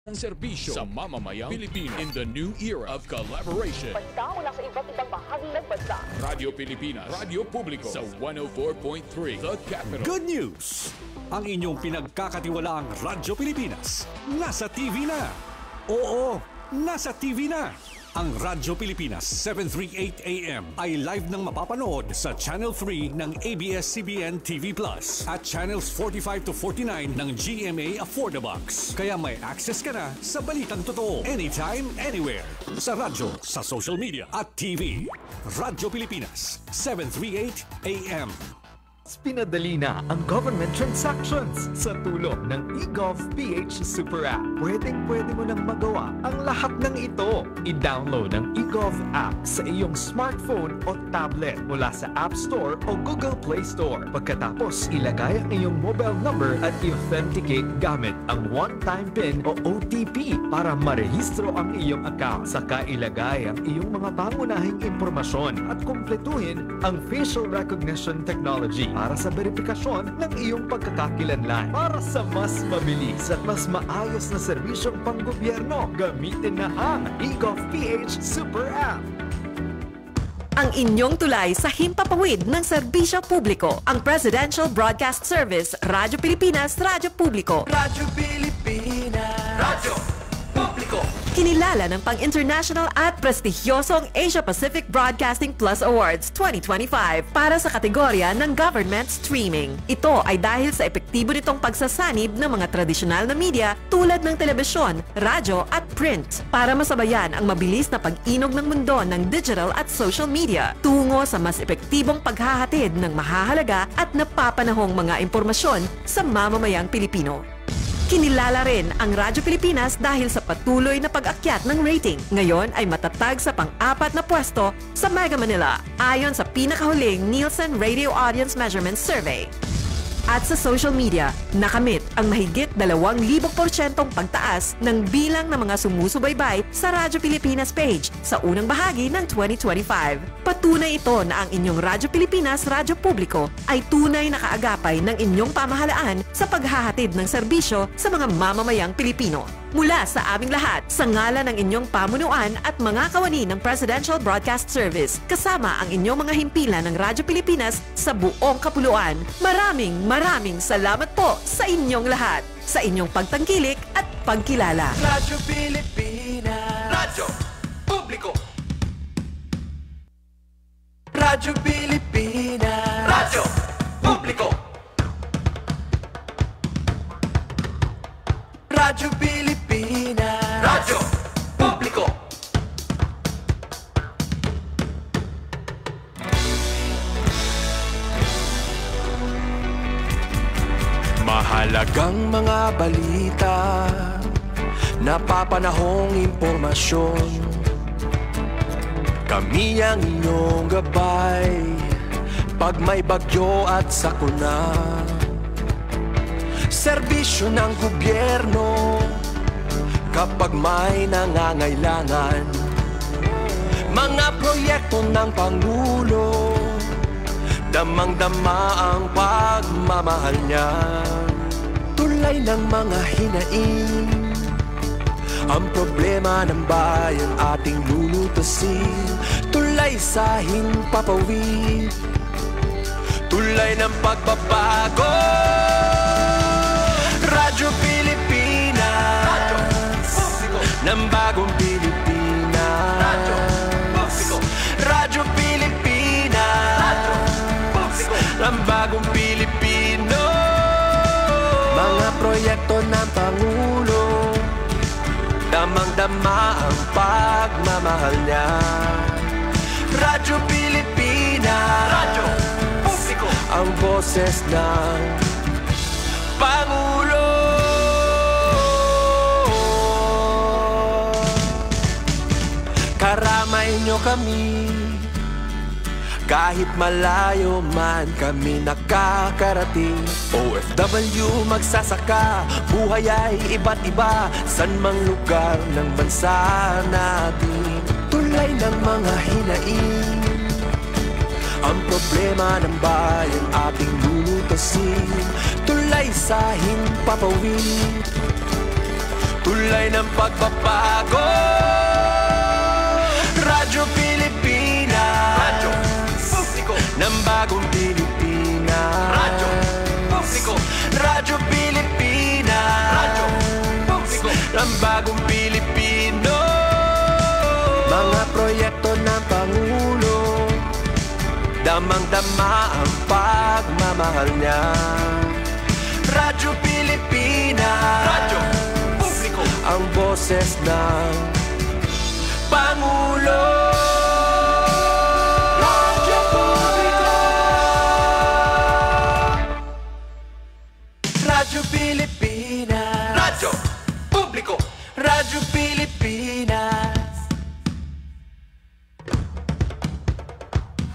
Ang serbisyo sa mamamayang Pilipino in the new era of collaboration. Basta mula sa iba't ibang bahagi ng bansa. Radio Pilipinas, Radio Publico sa 104.3 The Capital. Good news! Ang inyong pinagkakatiwalaang Radyo Pilipinas nasa TV na. Oo, nasa TV na. Ang Radyo Pilipinas 738 AM ay live nang mapapanood sa Channel 3 ng ABS-CBN TV Plus at Channels 45 to 49 ng GMA Affordabox. Kaya may access ka na sa balitang totoo anytime, anywhere. Sa radyo, sa social media at TV. Radyo Pilipinas 738 AM. Pinadali na ang government transactions sa tulong ng eGovPH Super App. Pwedeng-pwede mo nang magawa ang lahat ng ito. I-download ang eGov app sa iyong smartphone o tablet mula sa App Store o Google Play Store. Pagkatapos, ilagay ang iyong mobile number at i-authenticate gamit ang one-time PIN o OTP para marehistro ang iyong account. Saka ilagay ang iyong mga pangunahing impormasyon at kumpletuhin ang facial recognition technology para sa verifikasyon ng iyong pagkakakilanlan. Para sa mas mabilis at mas maayos na serbisyong panggobyerno, gamitin na ang eGovPH Super App. Ang inyong tulay sa himpapawid ng serbisyo publiko. Ang Presidential Broadcast Service, Radyo Pilipinas, Radyo Publico. Radyo Pilipinas, Radyo Publico. Kinilala ng pang-international at prestigyosong Asia-Pacific Broadcasting Plus Awards 2025 para sa kategorya ng Government Streaming. Ito ay dahil sa epektibo nitong pagsasanib ng mga tradisyonal na media tulad ng telebisyon, radyo at print para masabayan ang mabilis na pag-inog ng mundo ng digital at social media tungo sa mas epektibong paghahatid ng mahahalaga at napapanahong mga impormasyon sa mamamayang Pilipino. Kinilala rin ang Radyo Pilipinas dahil sa patuloy na pag-akyat ng rating. Ngayon ay matatag sa pang-4 na pwesto sa Mega Manila ayon sa pinakahuling Nielsen Radio Audience Measurement Survey. At sa social media, nakamit ang mahigit 2,000% pagtaas ng bilang ng mga sumusubaybay sa Radyo Pilipinas page sa unang bahagi ng 2025. Patunay ito na ang inyong Radyo Pilipinas, Radyo Publico ay tunay na kaagapay ng inyong pamahalaan sa paghahatid ng serbisyo sa mga mamamayang Pilipino. Mula sa aming lahat, sa ngalan ng inyong pamunuan at mga kawani ng Presidential Broadcast Service, kasama ang inyong mga himpilan ng Radyo Pilipinas sa buong kapuluan. Maraming salamat po sa inyong lahat, sa inyong pagtangkilik at pagkilala. Radyo Pilipinas, Radyo Publico. Radyo Pilipinas, Radyo Publico. Radyo Pilipinas, Radyo Publico. Mahalagang mga balita, napapanahong impormasyon. Kami ang inyong gabay pag may bagyo at sakuna. Serbisyo ng gobyerno kapag may nangangailangan. Mga proyekto ng Pangulo, damang-dama ang pagmamahal niya. Tulay ng mga hinaing, ang problema ng bayan ating lulutasin. Tulay sa himpapawid, tulay ng pagbabago. Radyo Pilipinas, Radyo Publico. Ng bagong Pilipinas, Radyo Publico. Radyo Pilipinas, Radyo Publico. Ng bagong Pilipino. Mga proyekto ng Pangulo, damang-dama ang pagmamahal niya. Radyo Pilipinas, Radyo Publico. Ang boses ng Pangulo. Karamay nyo kami, kahit malayo man kami nakakarating. OFW magsasaka, buhay ay iba't iba, san mang lugar ng bansa natin. Tulay ng mga hinaing, ang problema ng bayan ating lulutasin. Tulay sa himpapawid, tulay ng pagbabago. Radyo Pilipinas, radyo publiko ng bagong Pilipinas. Radyo publiko, Radyo Pilipinas, radyo publiko ng bagong Pilipino. Mga proyekto ng Pangulo, damang-dama ang pagmamahal niya. Radyo Pilipinas, radyo publiko, ang boses ng Pangulo. Radyo publiko, Radyo Pilipinas, radyo publiko, Radyo Pilipinas.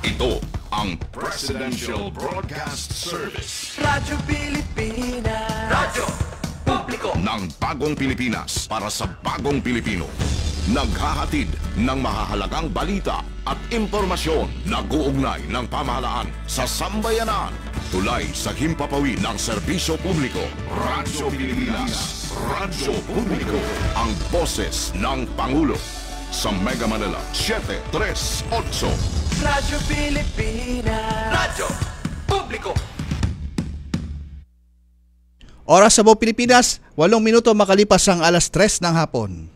Ito ang Presidential Broadcast Service Radyo Pilipinas, radyo publiko ng bagong Pilipinas para sa bagong Pilipino. Naghahatid ng mahahalagang balita at impormasyon na guugnay ng pamahalaan sa sambayanan. Tulay sa himpapawid ng serbisyo publiko. Radyo Pilipinas, radyo publiko, ang boses ng Pangulo. Sa Mega Manila, 738. Radyo Pilipinas, radyo publiko. Oras sa buong Pilipinas, 8 minuto makalipas ang 3:00 ng hapon.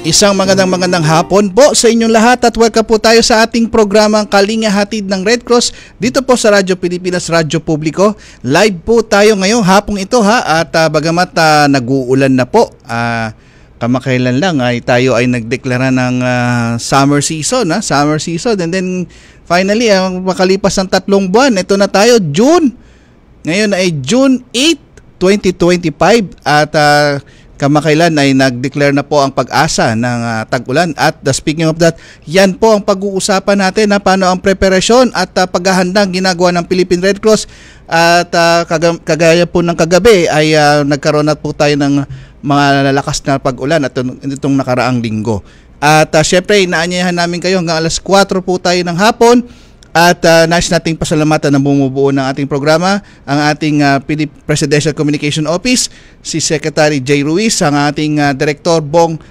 Isang magandang hapon po sa inyong lahat at welcome po tayo sa ating programang Kalinga Hatid ng Red Cross dito po sa Radyo Pilipinas, Radyo Publiko. Live po tayo ngayong hapong ito at bagamat nag-uulan na po, kamakailan lang ay tayo ay nagdeklara ng summer season and then finally makalipas ng 3 buwan, ito na tayo, June. Ngayon ay June 8, 2025 at kamakailan ay nag-declare na po ang Pag-asa ng tag-ulan at speaking of that, yan po ang pag-uusapan natin na paano ang preparasyon at paghahandang ginagawa ng Philippine Red Cross at kagaya po ng kagabi ay nagkaroon na po tayo ng mga lalakas na pag-ulan at itong nakaraang linggo. At syempre inaanyayahan namin kayo hanggang 4:00 po tayo ng hapon. At nais nating pasalamatan na bumubuo ng ating programa, ang ating Presidential Communication Office, si Secretary J. Ruiz, ang ating Director Bong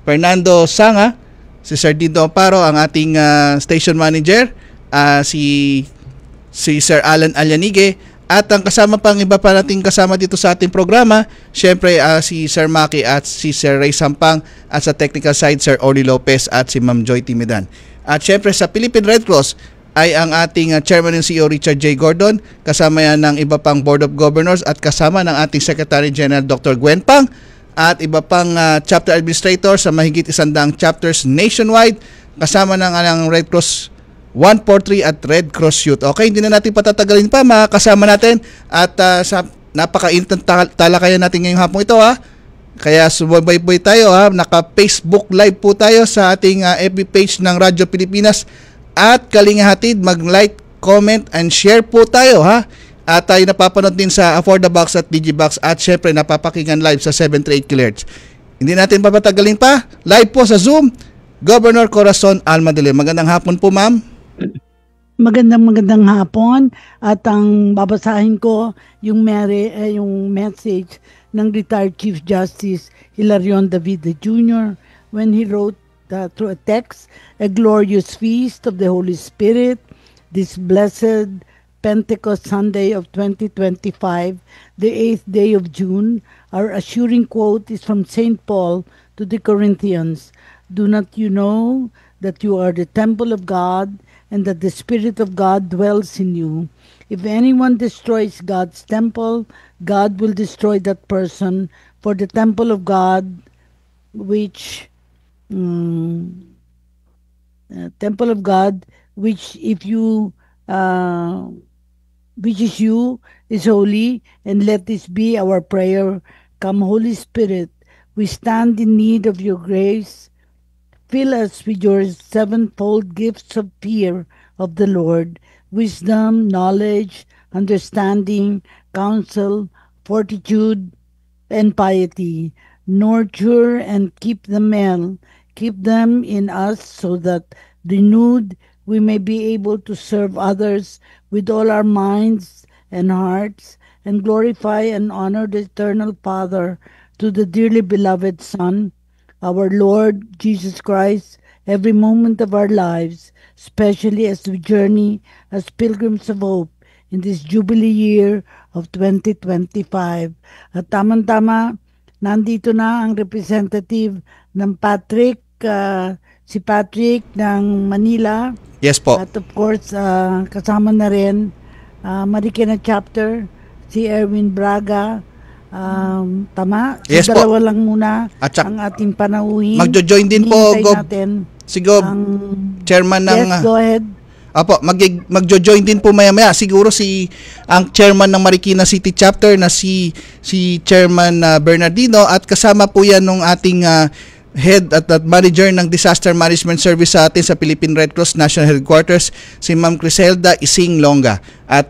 Fernando Sanga, si Sir Dindo Amparo, ang ating Station Manager, si Sir Alan Alyanige, at ang kasama pang iba pa nating kasama dito sa ating programa, syempre si Sir Maki at si Sir Ray Sampang, at sa technical side, Sir Oli Lopez at si Ma'am Joy Timidan. At syempre sa Philippine Red Cross ay ang ating Chairman and CEO Richard J. Gordon, kasama yan ng iba pang Board of Governors at kasama ng ating Secretary General Dr. Gwen Pang at iba pang chapter administrator sa mahigit 100 chapters nationwide, kasama ng Red Cross 143 at Red Cross Youth. Okay, hindi na natin patatagalin pa, mga kasama natin at sa napaka-init ng talakayan natin ngayong hapon ito Kaya subaybay tayo naka-Facebook live po tayo sa ating FB page ng Radyo Pilipinas at Kalinga Hatid. Mag-like, comment and share po tayo At tayo napapanood din sa Affordabox at Digibox at syempre napapakinggan live sa 738 kHz. Hindi natin papatagalin pa. Live po sa Zoom, Governor Corazon Almadele. Magandang hapon po, ma'am. Magandang hapon at ang babasahin ko yung message ng retired Chief Justice Hilarion David Jr. when he wrote through a text, "A glorious feast of the Holy Spirit, this blessed Pentecost Sunday of 2025, the 8th day of June." Our assuring quote is from St. Paul to the Corinthians, "Do not you know that you are the temple of God and that the Spirit of God dwells in you? If anyone destroys God's temple, God will destroy that person, for the temple of God, which which is you, is holy, and let this be our prayer. Come, Holy Spirit, we stand in need of your grace. Fill us with your sevenfold gifts of fear of the Lord, wisdom, knowledge, understanding, counsel, fortitude, and piety. Nurture and keep them in us so that renewed we may be able to serve others with all our minds and hearts and glorify and honor the eternal Father to the dearly beloved Son, our Lord Jesus Christ, every moment of our lives, especially as we journey as pilgrims of hope in this Jubilee year of 2025. At tamang-tama, nandito na ang representative ng Patrick, si Patrick ng Manila. Yes po. At of course, kasama na rin Marikina Chapter, si Erwin Braga. Tama? Yes So, po. dalawa lang muna At sak- ang ating panauhin. Magjo-join din po, Hinihintay Gob. natin Si Gob, ang... chairman ng... Yes, go ahead. Apo, magjo-join din po maya-maya. Siguro ang chairman ng Marikina City Chapter na si Chairman Bernardino, at kasama po yan ng ating head at manager ng Disaster Management Service sa atin sa Philippine Red Cross National Headquarters, si Ma'am Criselda Ising Longa. At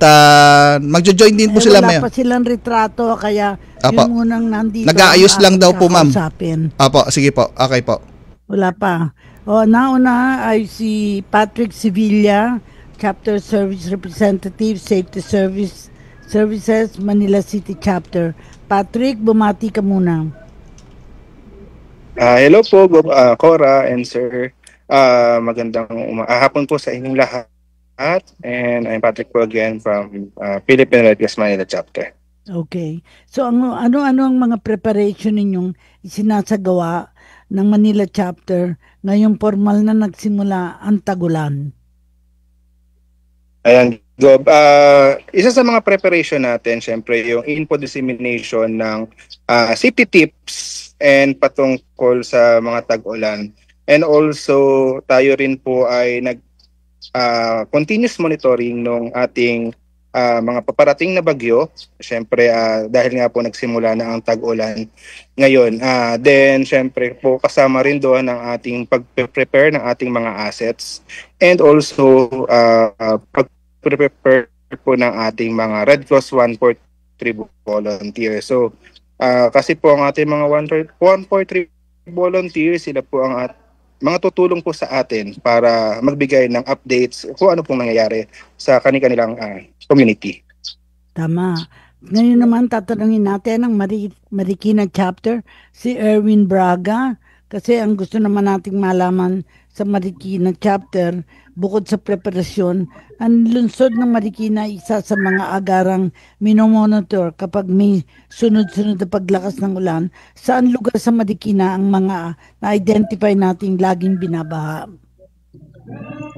magjo-join din po sila maya. Wala pa silang retrato, kaya Apo. yun munang nandito. Nag-aayos lang daw po, ma'am. Kakausapin. Apo, sige po. Okay po. Wala pa. Nauna ay si Patrick Sevilla, Chapter Service Representative, Safety Services, Manila City Chapter. Patrick, bumati ka muna. Hello po, Cora and Sir. Magandang hapon po sa inyong lahat. And I'm Patrick po again from Philippine Red Cross Manila Chapter. Okay. So ano ang mga preparation ninyong isinasagawa ng Manila Chapter ngayong formal na nagsimula ang tagulan? Ayan, Gob. Isa sa mga preparation natin, syempre, yung info dissemination ng safety tips and patungkol sa mga tag-ulan. And also, tayo rin po ay continuous monitoring ng ating mga paparating na bagyo. Syempre, dahil nga po nagsimula na ang tag-ulan ngayon. Then, syempre po, kasama rin doon ang ating pag-prepare ng ating mga assets. And also, pag-prepare po ng ating mga Red Cross 143 volunteers. So, kasi po ang ating mga 143 volunteers, sila po ang mga tutulong po sa atin para magbigay ng updates kung ano pong nangyayari sa kanilang community. Tama. Ngayon naman tatanungin natin ang Marikina Chapter, si Erwin Braga, kasi ang gusto naman nating malaman sa Marikina Chapter, bukod sa preparasyon, ang lungsod ng Marikina isa sa mga agarang minomonitor kapag may sunod-sunod na paglakas ng ulan. Saan lugar sa Marikina ang mga na-identify nating laging binabaha?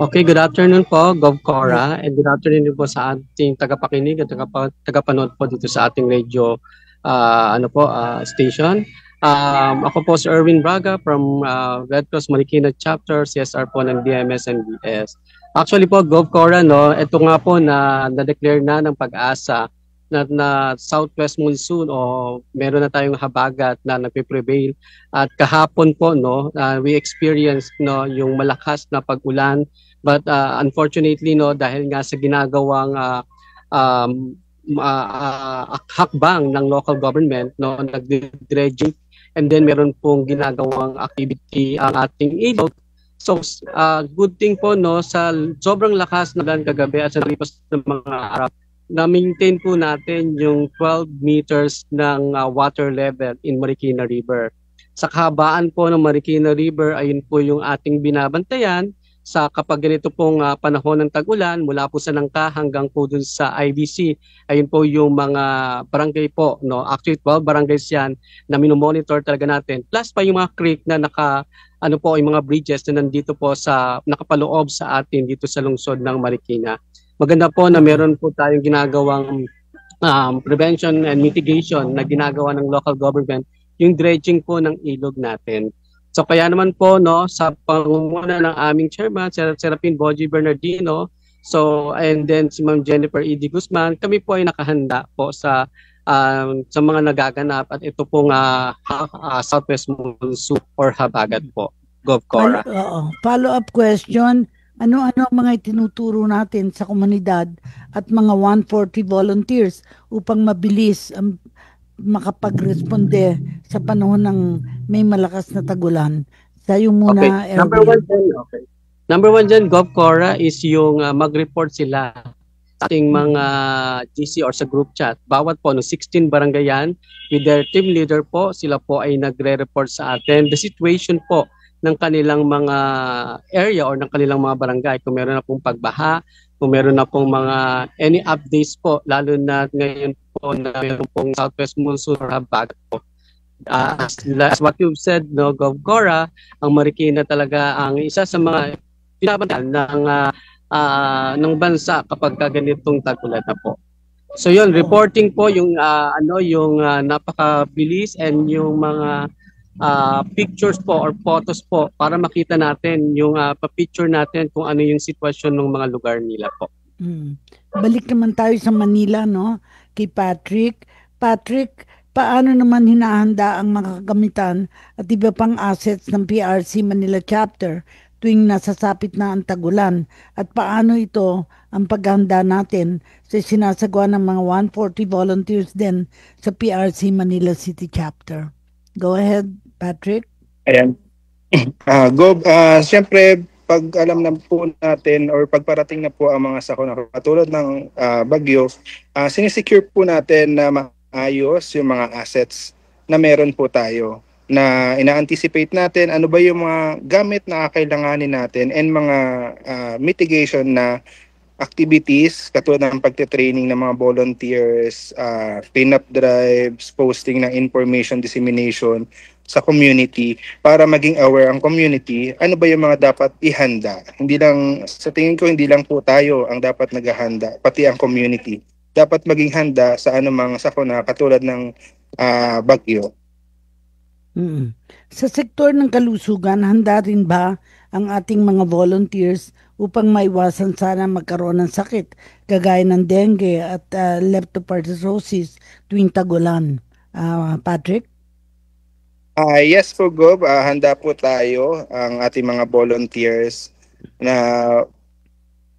Okay, good afternoon po, Gov Cora, and good afternoon din po sa ating tagapakinig at tagapanood po dito sa ating radio station. Ako po si Erwin Braga from Red Cross Marikina Chapter, CSR po ng DMS and BS. Actually po, Gov Cora, ito nga po na-declare na ng Pag-asa na southwest monsoon o meron na tayong habagat na nagpe-prevail. At kahapon po, we experienced yung malakas na pag-ulan. But unfortunately, dahil nga sa ginagawang hakbang ng local government, nag-dredging, and then meron pong ginagawang activity ang ating ilog. So, good thing po, sa sobrang lakas na ulan kagabi at sa lipas ng mga araw, na-maintain po natin yung 12 meters ng water level in Marikina River. Sa kahabaan po ng Marikina River, ayun po yung ating binabantayan sa kapag ganito pong panahon ng tag-ulan, mula po sa Nangka hanggang po dun sa IBC, ayun po yung mga barangay po, actually 12 barangays yan na minomonitor talaga natin. Plus pa yung mga creek na yung mga bridges na nandito po nakapaloob sa atin dito sa lungsod ng Marikina. Maganda po na meron po tayong ginagawang prevention and mitigation na ginagawa ng local government, yung dredging po ng ilog natin. So kaya naman po, sa pangunguna ng aming chairman, Serapin Boji Bernardino, and then si Ma'am Jennifer E.D. Guzman, kami po ay nakahanda po sa mga nagaganap at ito pong southwest monsoon or habagat po. Gov Cora. Follow-up question, Ano-ano ang mga itinuturo natin sa komunidad at mga 140 volunteers upang mabilis makapagresponde sa panahon ng may malakas na tagulan? Sa'yo muna, Okay. Number one dyan, Gov Cora, is yung mag-report sila sa ating mga GC or sa group chat. Bawat po, 16 barangay yan, with their team leader po, sila po ay nagre-report sa atin. The situation po ng kanilang mga area or ng kanilang mga barangay, kung meron na pong pagbaha, kung meron na pong mga any updates po, lalo na ngayon po na meron pong Southwest Monsoon or Habagat po. As what you've said, no, Gov Cora, ang Marikina talaga ang isa sa mga pinabantaan ng bansa kapag ganitong tag-ulan na po. So yun, reporting po yung napakabilis and yung mga pictures po or photos po para makita natin yung pa-picture natin kung ano yung sitwasyon ng mga lugar nila po. Balik naman tayo sa Manila, no? Kay Patrick. Patrick, paano naman hinahanda ang mga kagamitan at iba pang assets ng PRC Manila Chapter tuwing nasasapit na ang tagulan? At paano ito ang paghahanda natin sa sinasagawa ng mga 140 volunteers din sa PRC Manila City Chapter? Go ahead, Patrick. Ayan. Siyempre, pag alam na po natin or pagparating na po ang mga sakuna katulad ng bagyo, sinisecure po natin na maayos yung mga assets na meron po tayo, na ina-anticipate natin ano ba yung mga gamit na kakailanganin natin and mga mitigation na activities katulad ng pagte-training ng mga volunteers, cleanup drives, posting ng information dissemination sa community para maging aware ang community ano ba yung mga dapat ihanda. Hindi lang, sa tingin ko, hindi lang po tayo ang dapat naghahanda, pati ang community dapat maging handa sa anumang sakuna katulad ng bagyo. Sa sektor ng kalusugan, handa rin ba ang ating mga volunteers upang maiwasan sana magkaroon ng sakit kagaya ng dengue at leptospirosis tuwing tagulan? Patrick? Yes po, Gob. Handa po tayo, ang ating mga volunteers na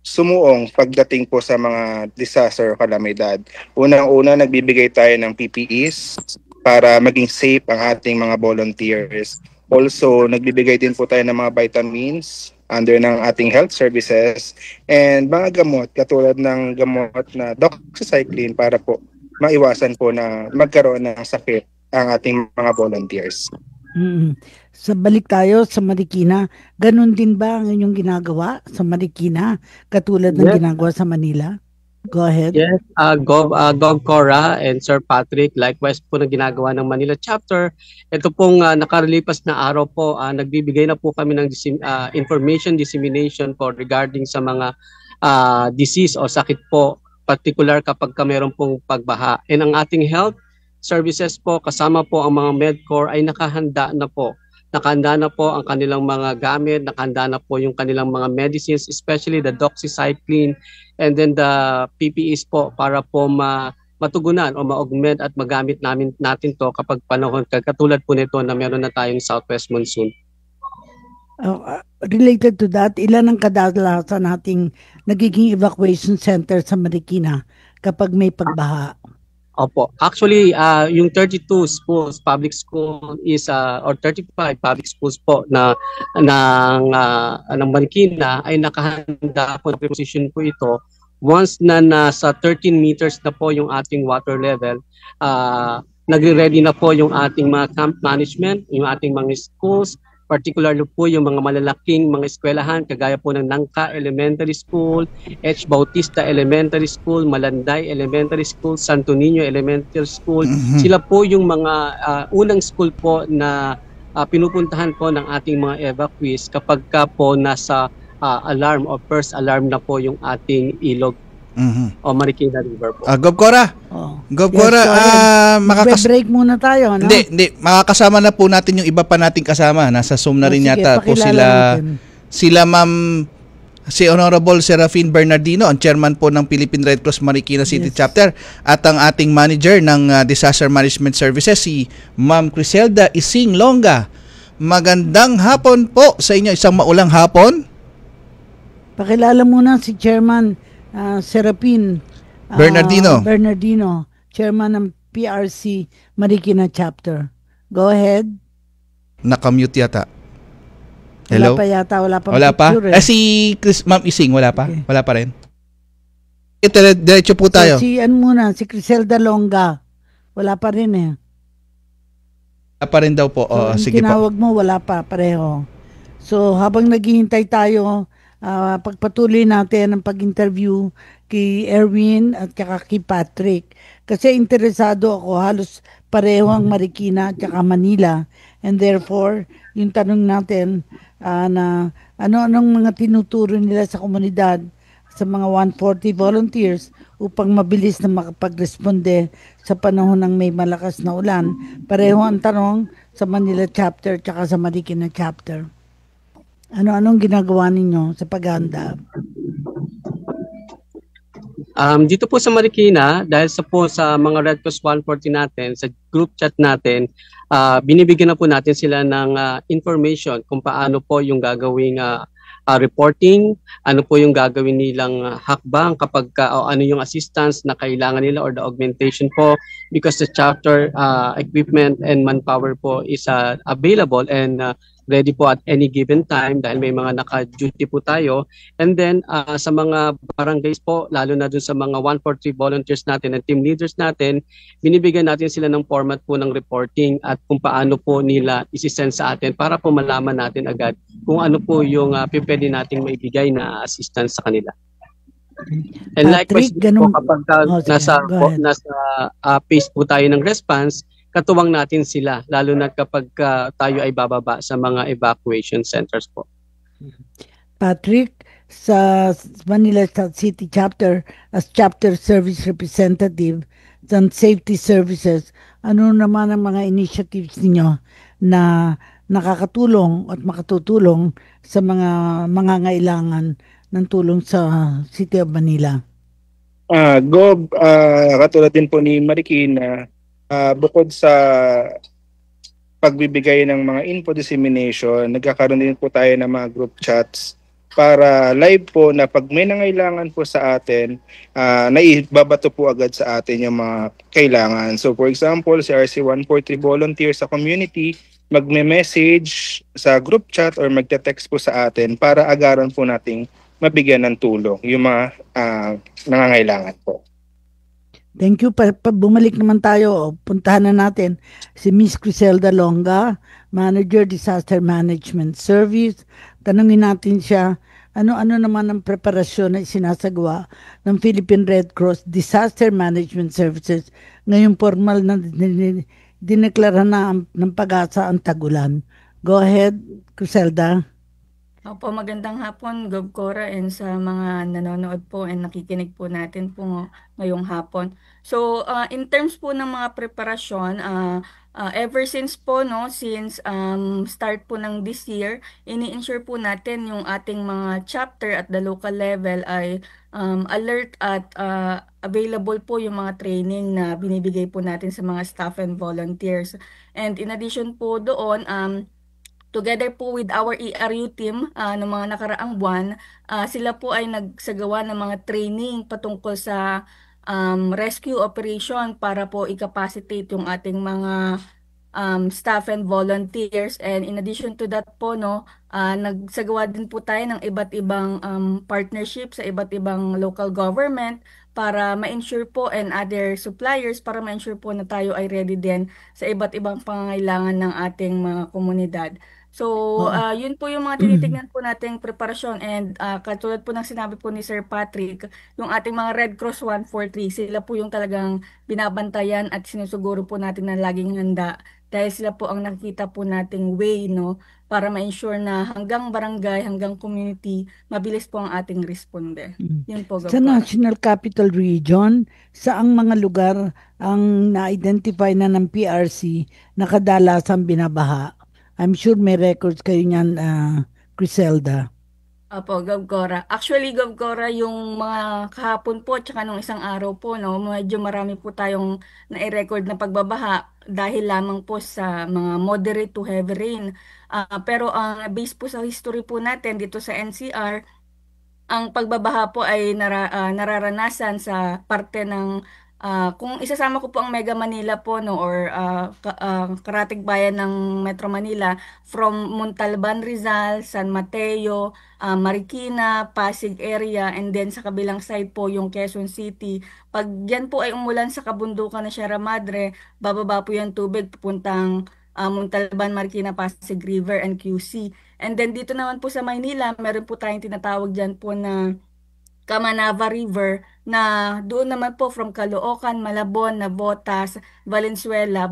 sumuong pagdating po sa mga disaster o kalamidad. Unang-una, nagbibigay tayo ng PPEs para maging safe ang ating mga volunteers. Also, nagbibigay din po tayo ng mga vitamins under ng ating health services and mga gamot katulad ng gamot na doxycycline para po maiwasan po na magkaroon ng sakit ang ating mga volunteers. Sa balik tayo sa Marikina, ganun din ba ang inyong ginagawa sa Marikina katulad ng ginagawa sa Manila? Go ahead. Yes, Gov Cora and Sir Patrick, likewise po na ginagawa ng Manila Chapter. Ito pong nakarelipas na araw po, nagbibigay na po kami ng information dissemination po regarding sa mga disease o sakit po, particular kapag meron pong pagbaha. And ang ating health services po, kasama po ang mga MedCore ay nakahanda na po. Nakahanda na po ang kanilang mga gamit, nakahanda na po yung kanilang mga medicines, especially the doxycycline and then the PPEs po para po matugunan o ma-augment at magamit natin to kapag panahon katulad po nito na meron na tayong Southwest Monsoon. Related to that, ilan ang kadalasan nating nagiging evacuation center sa Marikina kapag may pagbaha? Opo. Actually, yung 32 schools, public school is, or 35 public schools po ng Marikina ay nakahanda po na preposition po ito. Once na nasa 13 meters na po yung ating water level, nagre-ready na po yung ating mga camp management, yung ating mga schools, particularly po yung mga malalaking mga eskwelahan kagaya po ng Nangka Elementary School, H. Bautista Elementary School, Malanday Elementary School, Santo Niño Elementary School. Sila po yung mga unang school po na pinupuntahan po ng ating mga evacuees kapag ka po nasa alarm o first alarm na po yung ating ilog o Marikina River po. Gov Cora. Gov Cora, break muna tayo, no? Hindi. Makakasama na po natin yung iba pa nating kasama. Nasa Zoom na rin yata po sila Ma'am, si Honorable Serafine Bernardino, ang chairman po ng Philippine Red Cross Marikina City Chapter, at ang ating manager ng Disaster Management Services, si Ma'am Criselda Ising Longa. Magandang hapon po sa inyo. Isang maulang hapon. Pakilala muna si Chairman Serapin Bernardino, Chairman ng PRC Marikina Chapter. Go ahead. Nakamute yata. Hello? Wala pa picture. Si Ma'am Ising, wala pa? Okay. Wala pa rin? Diretso po tayo. So, si Criselda Longa. Wala pa rin eh. Wala pa rin daw po. Sige po. Tinawag mo, wala pa, pareho. So, habang naghihintay tayo, pagpatuloy natin ang pag-interview kay Erwin at kay Patrick. Kasi interesado ako, halos pareho ang Marikina at Manila. And therefore, yung tanong natin na ano-anong mga tinuturo nila sa komunidad sa mga 140 volunteers upang mabilis na makapag-responde sa panahon ng may malakas na ulan. Pareho ang tanong sa Manila chapter at sa Marikina chapter. Ano-anong ginagawa ninyo sa paghahanda? Dito po sa Marikina, dahil sa mga Red Cross 140 natin, sa group chat natin, binibigyan na po natin sila ng information kung paano po yung gagawing reporting, ano po yung gagawin nilang hakbang kapag ano yung assistance na kailangan nila or the augmentation po, because the chapter equipment and manpower po is available and ready po at any given time dahil may mga naka-duty po tayo. And then sa mga barangays po, lalo na dun sa mga 143 volunteers natin and team leaders natin, binibigyan natin sila ng format po ng reporting at kung paano po nila isisend sa atin para po malaman natin agad kung ano po yung pwede nating maibigay na assistance sa kanila. And likewise po kapag nasa phase po tayo ng response, katuwang natin sila, lalo na kapag tayo ay bababa sa mga evacuation centers po. Patrick, sa Manila City Chapter, as Chapter Service Representative and Safety Services, ano naman ang mga initiatives ninyo na nakakatulong at makatutulong sa mga mangangailangan ng tulong sa City of Manila? Katulad din po ni Marikina, bukod sa pagbibigay ng mga info dissemination, nagkakaroon din po tayo ng mga group chats para live po na pag may nangailangan po sa atin, naibabato po agad sa atin yung mga kailangan. So for example, si RC143 volunteer sa community, magme-message sa group chat or magte-text po sa atin para agaran po nating mabigyan ng tulong yung mga nangangailangan po. Thank you. Bumalik naman tayo. Puntahan na natin si Miss Criselda Longa, Manager Disaster Management Service. Tanungin natin siya, ano-ano naman ang preparasyon na isinasagawa ng Philippine Red Cross Disaster Management Services ngayong formal na dineklara na ng pag-asa ang tagulan. Go ahead, Criselda. Opo, magandang hapon, Gov Cora, and sa mga nanonood po and nakikinig po natin po ngayong hapon. So, in terms po ng mga preparasyon, ever since po, since start po ng this year, ini-ensure po natin yung ating mga chapter at the local level ay alert at available po yung mga training na binibigay po natin sa mga staff and volunteers. And in addition po doon, together po with our ERU team ng mga nakaraang buwan, sila po ay nagsagawa ng mga training patungkol sa rescue operation para po i-capacitate yung ating mga staff and volunteers. And in addition to that po, nagsagawa din po tayo ng iba't ibang partnership sa iba't ibang local government para ma-ensure po and other suppliers para ma-ensure po na tayo ay ready din sa iba't ibang pangangailangan ng ating mga komunidad. So, yun po yung mga tinitignan po nating preparasyon and katulad po ng sinabi po ni Sir Patrick, yung ating mga Red Cross 143, sila po yung talagang binabantayan at sinusuguro po natin na laging handa dahil sila po ang nakikita po nating way para ma-ensure na hanggang barangay, hanggang community, mabilis po ang ating responde. Yun po, sa National Capital Region, saang mga lugar ang na-identify na ng PRC na kadalasang binabaha? I'm sure may records kayo niyan, Criselda. Opo, Gov Cora. Actually, Gov Cora, yung mga kahapon po tsaka nung isang araw po, medyo marami po tayong na-record na pagbabaha dahil lamang po sa mga moderate to heavy rain. Pero based po sa history po natin dito sa NCR, ang pagbabaha po ay nararanasan sa parte ng kung isasama ko po ang Mega Manila po no or karatig bayan ng Metro Manila from Montalban, Rizal, San Mateo, Marikina, Pasig area and then sa kabilang side po yung Quezon City. Pag yan po ay umulan sa kabundukan ng Sierra Madre, bababa po yung tubig papuntang Montalban, Marikina, Pasig River and QC. And then dito naman po sa Maynila, meron po tayong tinatawag dyan po na Camanava River na doon naman po from Caloocan, Malabon, Navotas, Valenzuela,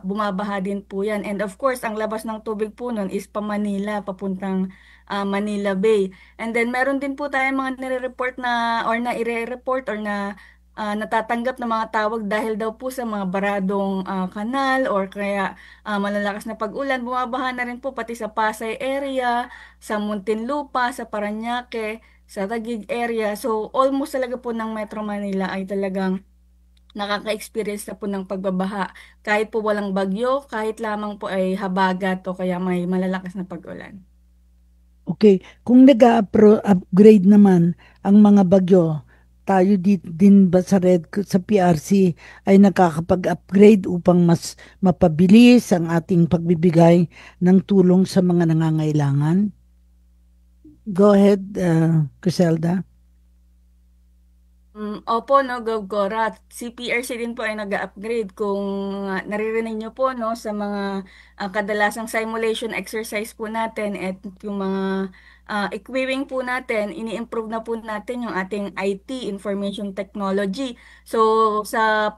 bumabaha din po yan. And of course, ang labas ng tubig po nun is pa Manila, papuntang Manila Bay. And then meron din po tayong mga nire-report na or na ire-report or na natatanggap ng mga tawag dahil daw po sa mga baradong kanal or kaya malalakas na pag-ulan. Bumabaha na rin po pati sa Pasay area, sa Muntinlupa, sa Parañaque, sa Taguig area. So, almost talaga po ng Metro Manila ay talagang nakaka-experience na po ng pagbabaha. Kahit po walang bagyo, kahit lamang po ay habagat o kaya may malalakas na pag-ulan. Okay, kung nag-upgrade naman ang mga bagyo, tayo din ba sa sa PRC ay nakakapag-upgrade upang mas mapabilis ang ating pagbibigay ng tulong sa mga nangangailangan? Go ahead, Criselda. Opo, no, Gov-Cora. Si PRC din po ay nag-upgrade. Kung naririnig nyo po, no, sa mga kadalasang simulation exercise po natin at yung mga equipping po natin, ini-improve na po natin yung ating IT, information technology. So, sa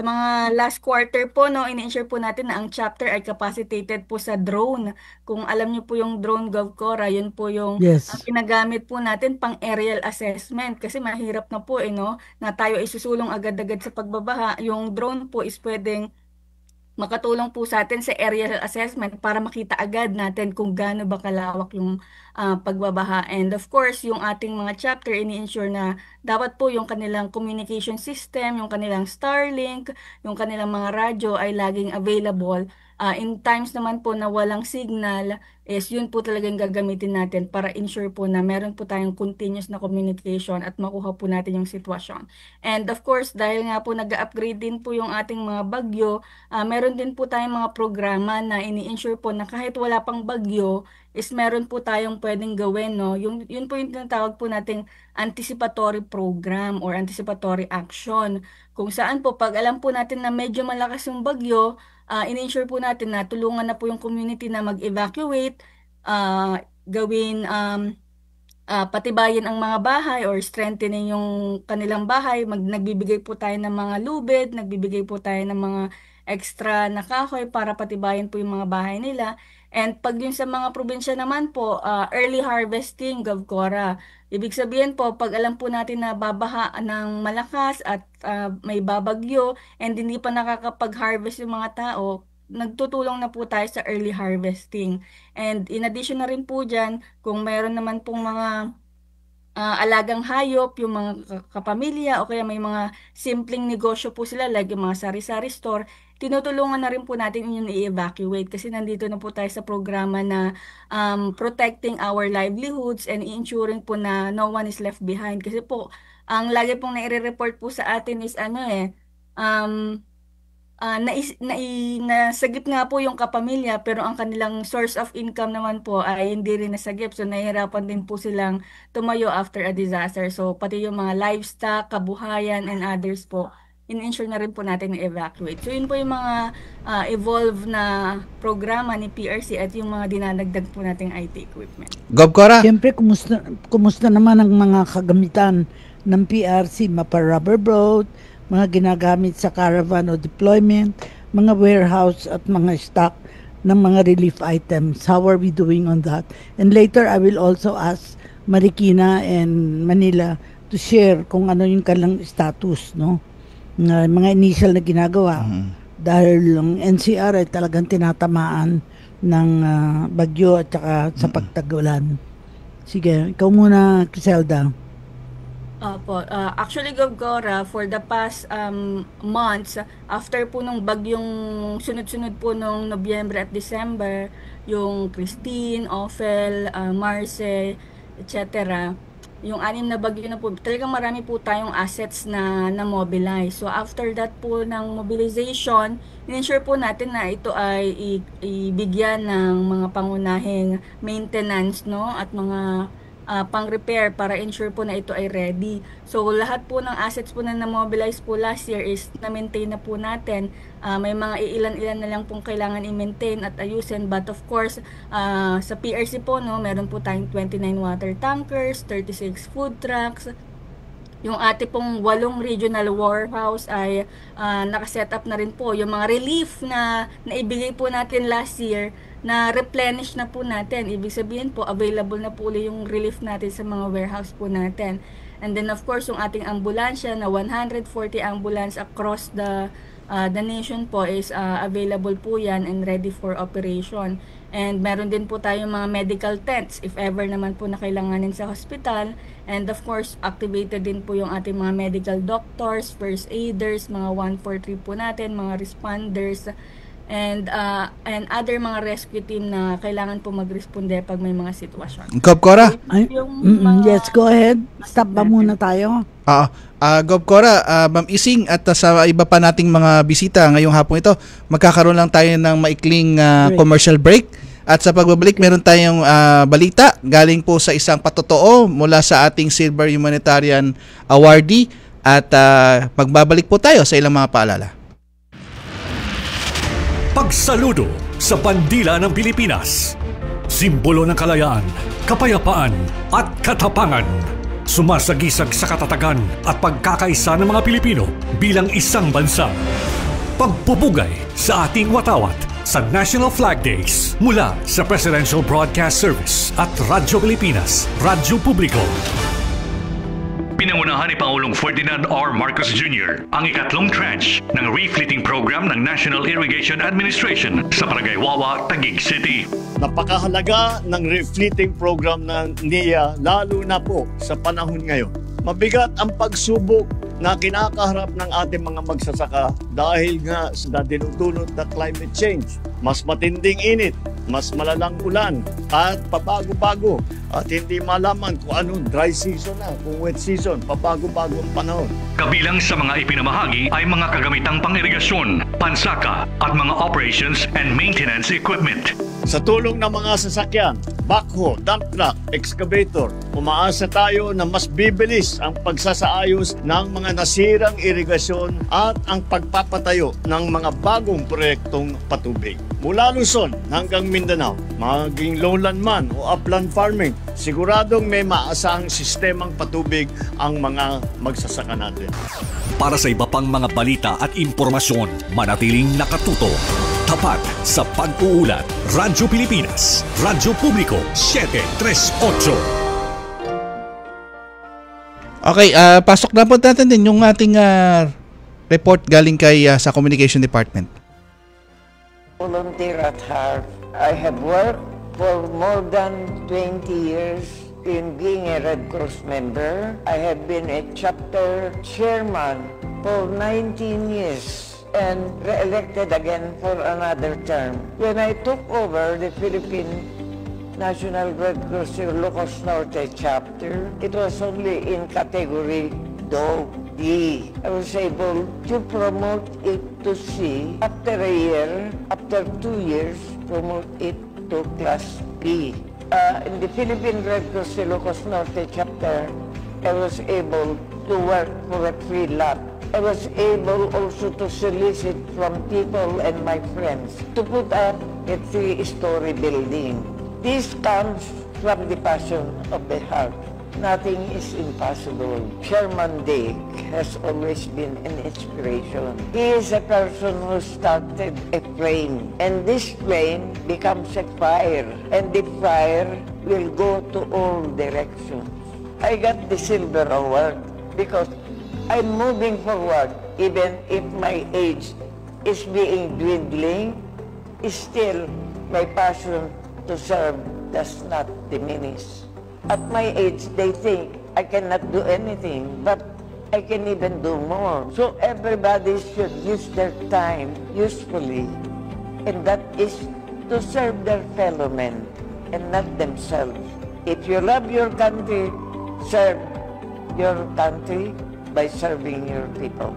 mga last quarter po, no, ini-ensure po natin na ang chapter ay capacitated po sa drone. Kung alam niyo po yung drone, Gov-Cora, yun po yung ginagamit po natin pang aerial assessment. Kasi mahirap na po, no, na tayo ay susulong agad-agad sa pagbabaha. Yung drone po is pwedeng makatulong po sa atin sa aerial assessment para makita agad natin kung gaano ba kalawak yung pagbabaha. And of course, yung ating mga chapter, ini-ensure na dapat po yung kanilang communication system, yung kanilang Starlink, yung kanilang mga radyo ay laging available. In times naman po na walang signal, is yun po talagang gagamitin natin para ensure po na meron po tayong continuous na communication at makuha po natin yung sitwasyon. And of course, dahil nga po nag-upgrade din po yung ating mga bagyo, meron din po tayong mga programa na ini-ensure po na kahit wala pang bagyo, is meron po tayong pwedeng gawin, no? Yun po yung tinatawag po nating anticipatory program or anticipatory action. Kung saan po, pag alam po natin na medyo malakas yung bagyo, in-ensure po natin na tulungan na po yung community na mag-evacuate, gawin, patibayin ang mga bahay or strengthening yung kanilang bahay. Nagbibigay po tayo ng mga lubid, nagbibigay po tayo ng mga extra na kahoy para patibayin po yung mga bahay nila. And pag yun sa mga probinsya naman po, early harvesting, Gov-Cora. Ibig sabihin po, pag alam po natin na babaha ng malakas at may babagyo and hindi pa nakakapag-harvest yung mga tao, nagtutulong na po tayo sa early harvesting. And in addition na rin po dyan, kung mayroon naman pong mga alagang hayop, yung mga kapamilya o kaya may mga simpleng negosyo po sila like yung mga sari-sari store, tinutulungan na rin po natin yung i-evacuate kasi nandito na po tayo sa programa na protecting our livelihoods and ensuring po na no one is left behind. Kasi po, ang lagi pong nai-report po sa atin is nasagip nga po yung kapamilya pero ang kanilang source of income naman po ay hindi rin nasagip. So, nahihirapan din po silang tumayo after a disaster. So, pati yung mga livestock, kabuhayan, and others po, in-ensure na rin po natin na-evacuate. So, yun po yung mga evolve na programa ni PRC at yung mga dinadagdag po nating IT equipment. Gov-Cora? Siyempre, kumusta naman ang mga kagamitan ng PRC? Mapa-rubber boat, mga ginagamit sa caravan o deployment, mga warehouse at mga stock ng mga relief items. How are we doing on that? And later, I will also ask Marikina and Manila to share kung ano yung kanilang status, no? Mga initial na ginagawa. Dahil ang NCR ay talagang tinatamaan ng bagyo at saka sa pagtagulan. Sige, ikaw muna, Criselda. Opo. Actually, Gov-Cora, for the past months, after po nung bagyong sunod-sunod po nung Nobyembre at December, yung Christine, Ophel, Marce, etc. Yung 6 na bagyo na po, talagang marami po tayong assets na mobilize. So after that po ng mobilization, in-ensure po natin na ito ay ibigyan ng mga pangunahing maintenance, no, at mga pang-repair para ensure po na ito ay ready. So lahat po ng assets po na na-mobilize po last year is na-maintain na po natin. May mga ilan-ilan na lang pong kailangan i-maintain at ayusin, but of course sa PRC po, no, meron po tayong 29 water tankers, 36 food trucks. Yung ating pong 8 regional warehouse ay nakaset up na rin po. Yung mga relief na naibigay po natin last year, na replenish na po natin. Ibig sabihin po, available na po ulit yung relief natin sa mga warehouse po natin. And then of course, yung ating ambulansya na 140 ambulance across the nation po is available po yan and ready for operation. And meron din po tayong mga medical tents if ever naman po na kailanganin sa hospital. And of course, activated din po yung ating mga medical doctors, first aiders, mga 143 po natin, mga responders, and other mga rescue team na kailangan po magresponde pag may mga sitwasyon. Gov Cora? Yes, go ahead. Stop ba muna tayo? Gov Cora, Ma'am Ising at sa iba pa nating mga bisita ngayong hapon ito, magkakaroon lang tayo ng maikling commercial break. At sa pagbabalik, meron tayong balita galing po sa isang patotoo mula sa ating Silver Humanitarian Awardee at magbabalik po tayo sa ilang mga paalala. Pagsaludo sa bandila ng Pilipinas. Simbolo ng kalayaan, kapayapaan at katapangan. Sumasagisag sa katatagan at pagkakaisa ng mga Pilipino bilang isang bansa. Pagpupugay sa ating watawat sa National Flag Days mula sa Presidential Broadcast Service at Radyo Pilipinas, Radyo Publiko. Pinangunahan ni Pangulong Ferdinand R. Marcos Jr. ang ikatlong tranche ng refleeting program ng National Irrigation Administration sa Barangay Wawa, Taguig City. Napakahalaga ng refleeting program ng NIA lalo na po sa panahon ngayon. Mabigat ang pagsubok na kinakaharap ng ating mga magsasaka dahil nga sa dinudulot na climate change. Mas matinding init, mas malalang ulan at pabago-bago at hindi malaman kung anong dry season na, kung wet season, pabago-bago ang panahon. Kabilang sa mga ipinamahagi ay mga kagamitang pang-irigasyon, pansaka at mga operations and maintenance equipment. Sa tulong ng mga sasakyan, backhoe, dump truck, excavator, umaasa tayo na mas bibilis ang pagsasaayos ng mga nasirang irigasyon at ang pagpapatayo ng mga bagong proyektong patubig. Mula Luzon hanggang Mindanao, maging lowland man o upland farming, siguradong may maasahang sistemang patubig ang mga magsasaka natin. Para sa iba pang mga balita at impormasyon, manatiling nakatuto. Tapat sa pag-uulat. Radyo Pilipinas, Radyo Publiko, 738. Okay, pasok na po natin din yung ating report galing kay sa Communication Department. Volunteer at heart. I have worked for more than 20 years in being a Red Cross member. I have been a chapter chairman for 19 years and re-elected again for another term. When I took over the Philippine National Red Cross Ilocos Norte chapter, it was only in category D. I was able to promote it to C. After a year, after 2 years, promote it to Class B. In the Philippine Red Cross Ilocos Norte chapter, I was able to work for a free lot. I was able also to solicit from people and my friends to put up a 3-story building. This comes from the passion of the heart. Nothing is impossible. Chairman Dick has always been an inspiration. He is a person who started a flame, and this flame becomes a fire, and the fire will go to all directions. I got the Silver Award because I'm moving forward, even if my age is being dwindling, still my passion to serve does not diminish. At my age, they think I cannot do anything, but I can even do more. So everybody should use their time usefully, and that is to serve their fellow men and not themselves. If you love your country, serve your country by serving your people.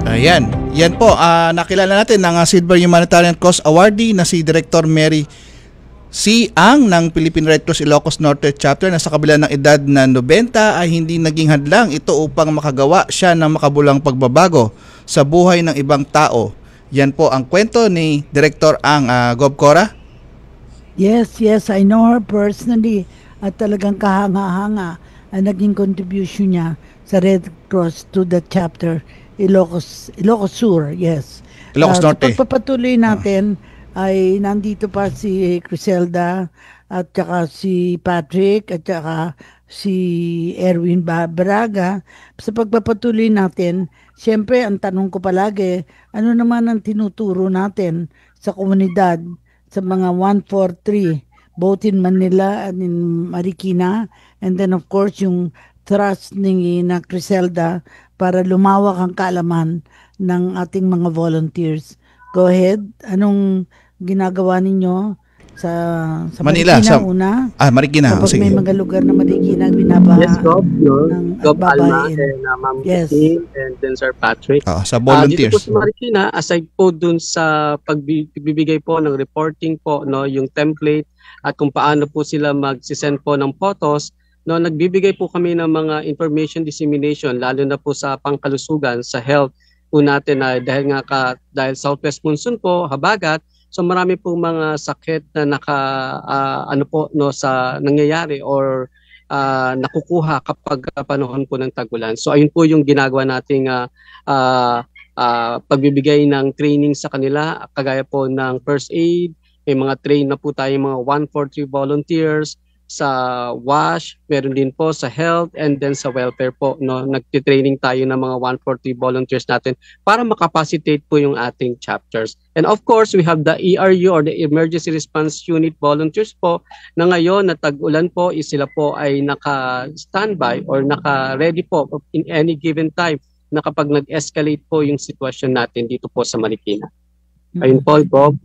Ayan. Yan po, nakilala natin ang Silver Humanitarian Cause Awardee na si Director Mary C. Ang ng Philippine Red Cross Ilocos Norte Chapter na sa kabila ng edad na 90 ay hindi naging hadlang ito upang makagawa siya ng makabulang pagbabago sa buhay ng ibang tao. Yan po ang kwento ni Director Ang, Gov. Cora. Yes, I know her personally at talagang kahanga-hanga ang naging contribution niya sa Red Cross to the chapter Ilocos Sur, yes. Ilocos Norte. Sa pagpapatuloy natin ay nandito pa si Criselda at saka si Patrick at saka si Erwin Braga. Sa pagpapatuloy natin, siyempre ang tanong ko palagi, ano naman ang tinuturo natin sa komunidad sa mga 143, both in Manila and in Marikina, and then of course yung trust ni na Criselda para lumawak ang kaalaman ng ating mga volunteers. Go ahead. Anong ginagawa ninyo sa Manila, Marikina una? Marikina. Kapag Sige. may mga lugar na Marikina binabaha. Yes, Gov. Gov. Alma babain. and Ma'am Yes. Christine and then Sir Patrick. Sa volunteers. Dito po sa Marikina, aside po dun sa pagbibigay po ng reporting po, no, yung template at kung paano po sila mag-send po ng photos, no, nagbibigay po kami ng mga information dissemination lalo na po sa pangkalusugan, sa health po natin dahil Southwest Monsoon po, habagat. So marami po mga sakit na sa nangyayari or nakukuha kapag panahon po ng tag-ulan. So ayun po yung ginagawa nating pagbibigay ng training sa kanila, kagaya po ng first aid, may mga train na po tayo mga 143 volunteers sa WASH, meron din po sa health and then sa welfare po, no, nagti-training tayo ng mga 140 volunteers natin para makapacitate po yung ating chapters. And of course, we have the ERU or the Emergency Response Unit volunteers po na ngayon na tag-ulan po, sila po ay naka-standby or naka-ready po in any given time na kapag nag-escalate po yung sitwasyon natin dito po sa Marikina. Ayun po, Bob.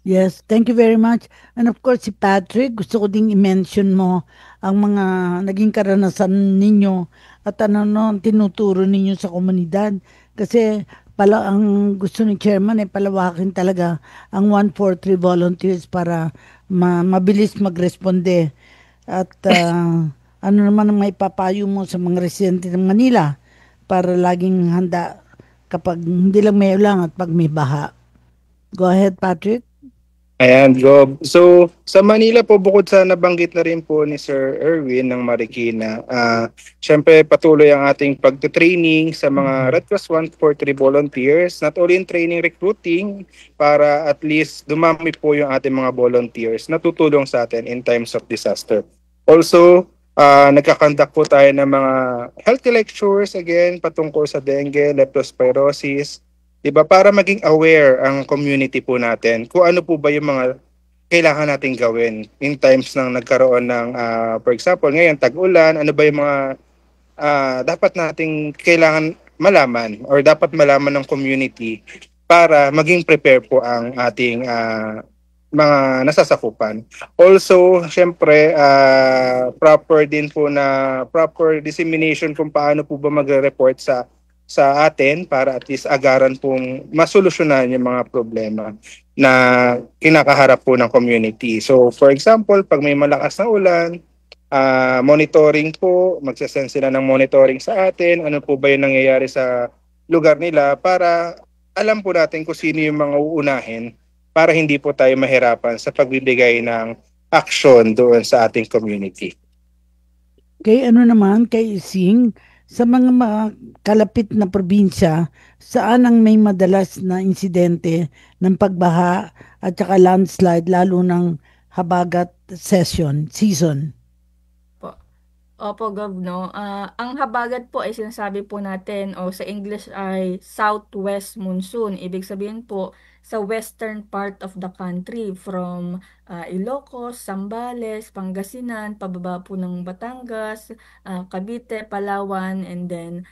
Yes, thank you very much. And of course, si Patrick, gusto ko ding i-mention mo ang mga naging karanasan ninyo at ang tinuturo ninyo sa komunidad. Kasi ang gusto ni Chairman ay palawakin talaga ang 143 volunteers para mabilis magresponde. At ano naman ang maipapayo mo sa mga residente ng Manila para laging handa kapag hindi lang may ulan at pag may baha. Go ahead, Patrick. Ayan, Gob. So, sa Manila po, bukod sa nabanggit na rin po ni Sir Erwin ng Marikina, syempre patuloy ang ating pagtutraining sa mga Red Cross 143 volunteers, not only in training recruiting, para at least dumami po yung ating mga volunteers na tutulong sa atin in times of disaster. Also, nagkakandak po tayo ng mga healthy lectures, again, patungkol sa dengue, leptospirosis, diba, para maging aware ang community po natin kung ano po ba yung mga kailangan nating gawin in times ng nagkaroon ng, for example, ngayon tag-ulan, ano ba yung mga dapat nating kailangan malaman or dapat malaman ng community para maging prepare po ang ating mga nasasakupan. Also, syempre, proper din po na proper dissemination kung paano po ba magre-report sa atin para at least agaran pong masolusyonan yung mga problema na kinakaharap po ng community. So for example, pag may malakas na ulan, monitoring po, magsasend sila ng monitoring sa atin, ano po ba yung nangyayari sa lugar nila para alam po natin kung sino yung mga uunahin para hindi po tayo mahirapan sa pagbibigay ng action doon sa ating community. Kay kay Ising, sa mga kalapit na probinsya, saan ang may madalas na insidente ng pagbaha at saka landslide lalo ng habagat season? Opo, Gov, no? Ang habagat po ay sinasabi po natin o sa English ay southwest monsoon. Ibig sabihin po, sa western part of the country from Ilocos, Zambales, Pangasinan, pababa po ng Batangas, Cavite, Palawan, and then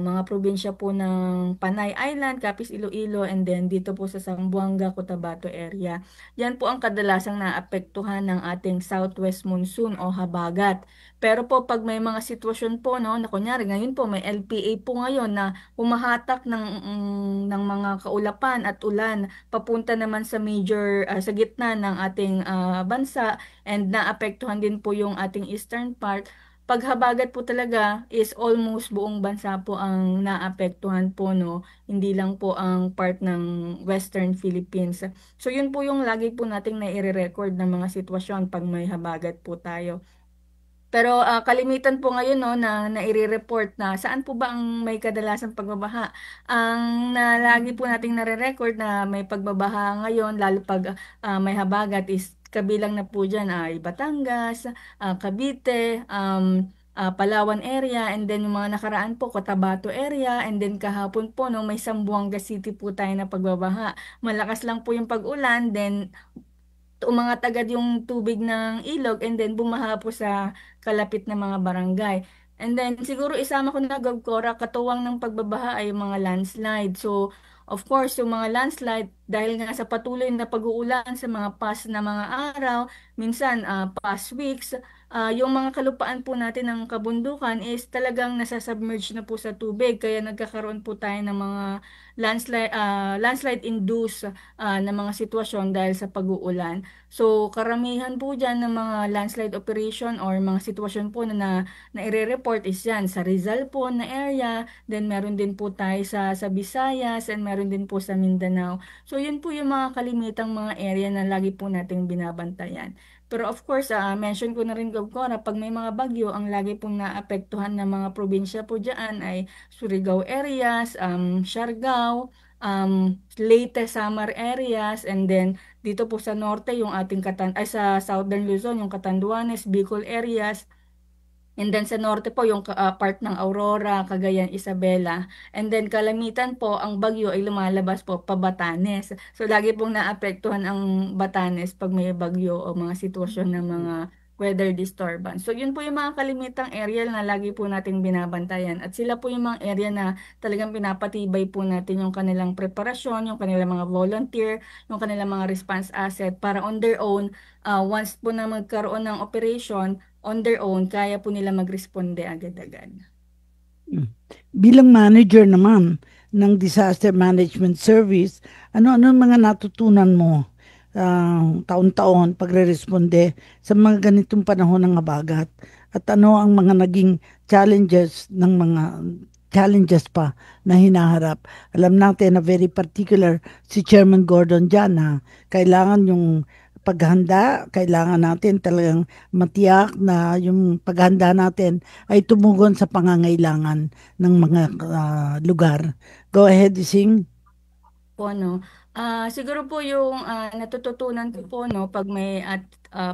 mga probinsya po ng Panay Island, Capiz, Iloilo, and then dito po sa Zamboanga, Cotabato area. Yan po ang kadalasang naapektuhan ng ating southwest monsoon o habagat. Pero po pag may mga sitwasyon po no, na kunyari ngayon po may LPA po ngayon na humahatak ng mga kaulapan at ulan papunta naman sa major sa gitna ng ating bansa, and naapektuhan din po yung ating eastern part. Paghabagat po talaga is almost buong bansa po ang naapektuhan po no, hindi lang po ang part ng Western Philippines. So yun po yung lagi po nating nai-record ng mga sitwasyon pag may habagat po tayo. Pero kalimitan po ngayon no na nai-report na saan po ba ang may kadalasang pagbabaha. Ang lagi po nating nare-record na may pagbabaha ngayon lalo pag may habagat is kabilang na po dyan ay Batangas, Cavite, Palawan area, and then yung mga nakaraan po Cotabato area, and then kahapon po no may Zamboanga City po tayo na pagbabaha. Malakas lang po yung pag-ulan, then umangat agad yung tubig ng ilog, and then bumaha po sa kalapit na mga barangay. And then siguro isama ko na Gagcora, katuwang ng pagbabaha ay yung mga landslide. So of course yung mga landslide dahil nga sa patuloy na pag-uulan sa mga past na mga araw, minsan past weeks, yung mga kalupaan po natin ng kabundukan is talagang nasasubmerge na po sa tubig, kaya nagkakaroon po tayo ng mga landslide induced na mga sitwasyon dahil sa pag-uulan. So karamihan po dyan ng mga landslide operation or mga sitwasyon po na i-report is yan sa Rizal po na area, then meron din po tayo sa Visayas, and meron din po sa Mindanao. So yun po yung mga kalimitang mga area na lagi po nating binabantayan. Pero of course, mention ko na rin Gagcora, pag may mga bagyo, ang lagi pong naapektuhan ng mga probinsya po dyan ay Surigao areas, Siargao, Leyte, Samar areas, and then dito po sa norte yung ating sa Southern Luzon yung Catanduanes, Bicol areas, and then sa norte po yung part ng Aurora, Cagayan, Isabela, and then kalamitan po ang bagyo ay lumalabas po pa Batanes. So lagi pong naapektuhan ang Batanes pag may bagyo o mga sitwasyon ng mga weather disturbance. So yun po yung mga kalimitang area na lagi po nating binabantayan, at sila po yung mga area na talagang pinapatibay po natin yung kanilang preparasyon, yung kanilang mga volunteer, yung kanilang mga response asset para on their own, once po na magkaroon ng operation, on their own, kaya po nila magresponde agad-agad. Bilang manager naman ng Disaster Management Service, ano mga natutunan mo taon-taon pagre-responde sa mga ganitong panahon ng habagat? At ano ang mga naging challenges pa na hinaharap? Alam natin na very particular si Chairman Gordon dyan na kailangan yung paghanda, kailangan natin talagang matiyak na yung paghanda natin ay tumugon sa pangangailangan ng mga lugar. Go ahead, Ising. Po, no? Siguro po yung natututunan ko po no pag may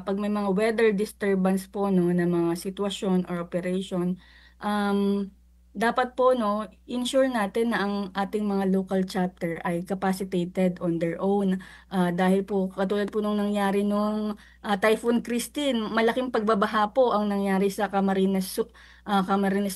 mga weather disturbance po no na mga sitwasyon or operation, dapat po no ensure natin na ang ating mga local chapter ay capacitated on their own, dahil po katulad po nung nangyari nung Typhoon Christine, malaking pagbabaha po ang nangyari sa Camarines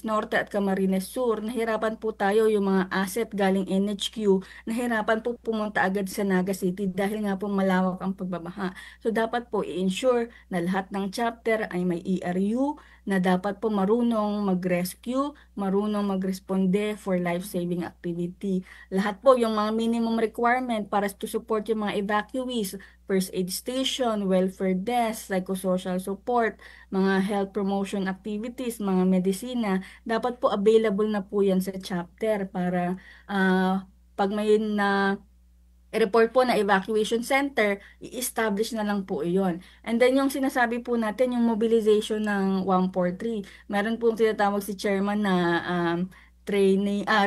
Norte at Camarines Sur. Nahirapan po tayo, yung mga asset galing NHQ, nahirapan po pumunta agad sa Naga City dahil nga po malawak ang pagbabaha. So dapat po i-ensure na lahat ng chapter ay may ERU, na dapat po marunong mag-rescue, marunong mag-responde for life-saving activity. Lahat po yung mga minimum requirement para to support yung mga evacuees, first aid station, welfare desk, psychosocial support, mga health promotion activities, mga medisina, dapat po available na po yan sa chapter para pag may report po na evacuation center, i-establish na lang po iyon. And then yung sinasabi po natin, yung mobilization ng 143, meron po tinatawag si chairman na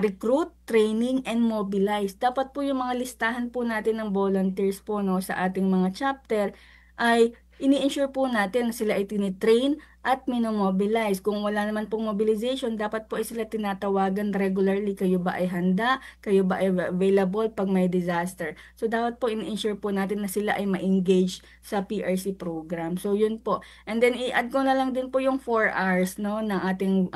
recruit, training, and mobilize. Dapat po yung mga listahan po natin ng volunteers po no, sa ating mga chapter ay ini-ensure po natin na sila ay tinitrain at minomobilize. Kung wala naman pong mobilization, dapat po ay sila tinatawagan regularly. Kayo ba ay handa? Kayo ba ay available pag may disaster? So dapat po in-ensure po natin na sila ay ma-engage sa PRC program. So yun po. And then i-add ko na lang din po yung 4 hours no, ng ating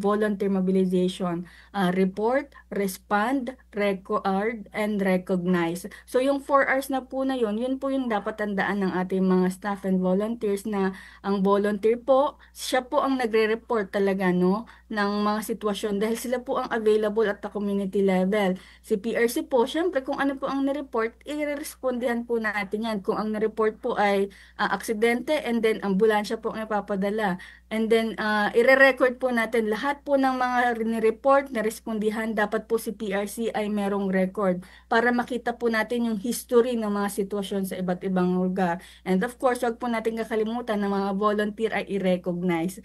volunteer mobilization. Report, respond, record, and recognize. So yung 4 hours na po na yun po yung dapat tandaan ng ating mga staff and volunteers na ang volunteer po, siya po ang nagre-report talaga no ng mga sitwasyon dahil sila po ang available at the community level. Si PRC po, syempre kung ano po ang nireport, i-respondihan po natin yan. Kung ang nireport po ay aksidente and then ambulansya po ang ipapadala. And then i-record po natin lahat po ng mga nireport, na-respondihan, dapat po si PRC ay merong record para makita po natin yung history ng mga sitwasyon sa iba't ibang lugar. And of course, wag po natin kakalimutan na mga volunteer ay i-recognize.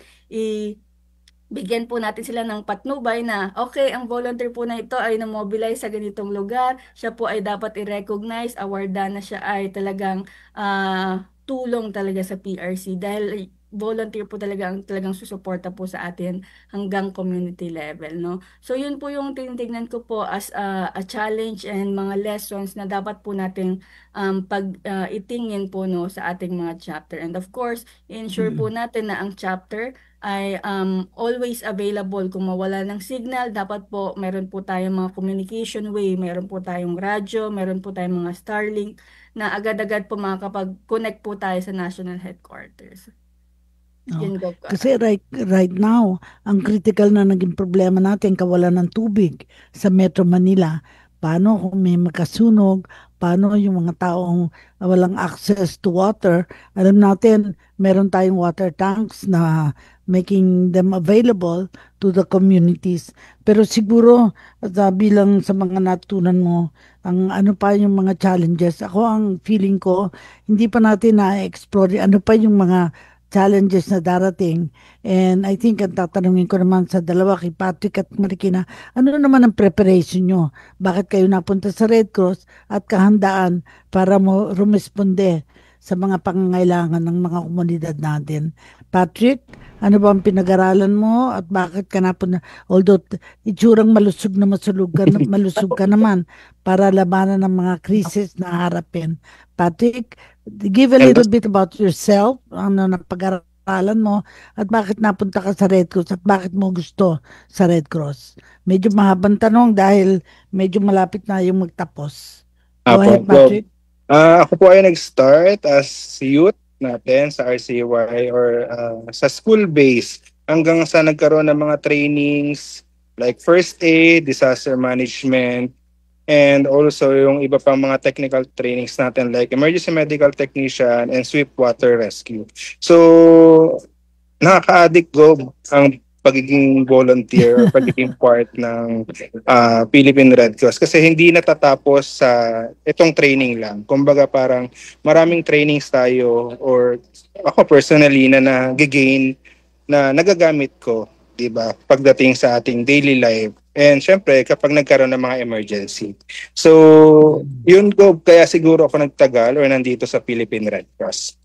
Bigyan po natin sila ng patnubay na okay, ang volunteer po na ito ay na-mobilize sa ganitong lugar. Siya po ay dapat i-recognize, awardan na siya ay talagang tulong talaga sa PRC dahil volunteer po talagang susuporta po sa atin hanggang community level, no? So yun po yung tinitignan ko po as a challenge and mga lessons na dapat po nating itingin po no sa ating mga chapter. And of course, ensure po natin na ang chapter ay always available. Kung mawala ng signal, dapat po meron po tayong mga communication way, meron po tayong radyo, meron po tayong mga Starlink na agad-agad po makakapag-connect po tayo sa national headquarters. Kasi right now, ang critical na naging problema natin, kawalan ng tubig sa Metro Manila. Paano kung may makasunog? Paano yung mga taong walang access to water? Alam natin, meron tayong water tanks na making them available to the communities. Pero siguro, bilang sa mga natutunan mo, ang ano pa yung mga challenges? Ako ang feeling ko, hindi pa natin na-explore ano pa yung mga challenges na darating. And I think ang tatanungin ko naman sa dalawa, kay Patrick at Marikina, ano naman ang preparation nyo? Bakit kayo napunta sa Red Cross at kahandaan para mo rumisponde sa mga pangangailangan ng mga komunidad natin? Patrick, ano ba ang pinag-aralan mo at bakit ka napunta? Although itsurang malusog ka naman para labanan ng mga krisis na harapin. Patrick, give a little bit about yourself, ano na pag-aralan mo at bakit napunta ka sa Red Cross at bakit mo gusto sa Red Cross. Medyo mahabang tanong dahil medyo malapit na yung magtapos. Go ahead, Patrick. Ako po ay nag-start as youth natin sa RCY or sa school base hanggang sa nagkaroon ng mga trainings like first aid, disaster management, and also yung iba pang mga technical trainings natin like emergency medical technician and swift water rescue. So, nakaka-addict ko ang pagiging volunteer or pagiging part ng Philippine Red Cross kasi hindi natatapos sa itong training lang. Kumbaga parang maraming trainings tayo or ako personally na nag-gain na nagagamit ko, 'di ba? Pagdating sa ating daily life. And syempre kapag nagkaroon ng mga emergency. So, yun ko kaya siguro ako nagtagal or nandito sa Philippine Red Cross.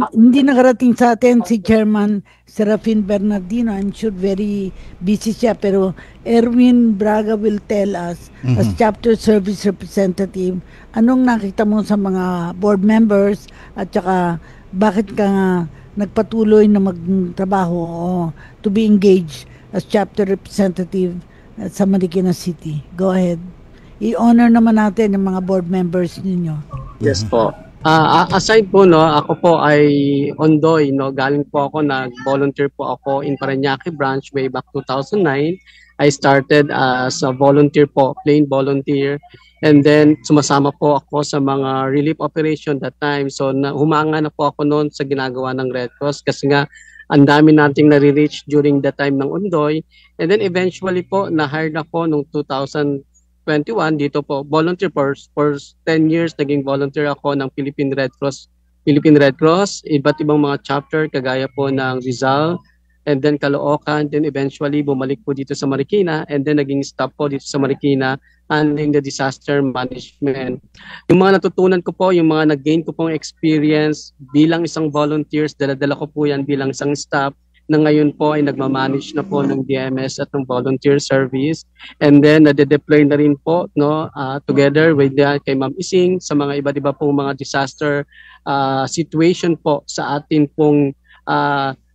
Hindi nakarating sa atin si Chairman Serafin Bernardino. I'm sure very busy siya, pero Erwin Braga will tell us as chapter service representative, anong nakita mo sa mga board members at saka bakit ka nagpatuloy na magtrabaho o to be engaged as chapter representative sa Marikina City. Go ahead. I-honor naman natin yung mga board members ninyo. Yes po. Aside po, no, ako po ay ondoy, no, galing po ako, nag-volunteer po ako in Parañaque branch way back 2009. I started as a volunteer po, plain volunteer. And then sumasama po ako sa mga relief operation that time. So humanga na po ako noon sa ginagawa ng Red Cross kasi nga ang dami nating nare-reach during the time ng Ondoy. And then eventually po, na-hired ako noong 2021 dito po, volunteer for 10 years, naging volunteer ako ng Philippine Red Cross, iba't ibang mga chapter, kagaya po ng Rizal, and then Caloocan, then eventually bumalik po dito sa Marikina, and then naging stop po dito sa Marikina handling the disaster management. Yung mga natutunan ko po, yung mga nag-gain ko pong experience bilang isang volunteers, dala-dala ko po yan bilang isang staff na ngayon po ay nagmamanage na po ng DMS at ng volunteer service. And then nade-deploy na rin po together with kay Ma'am Ising sa mga iba't iba pong mga disaster situation po sa atin pong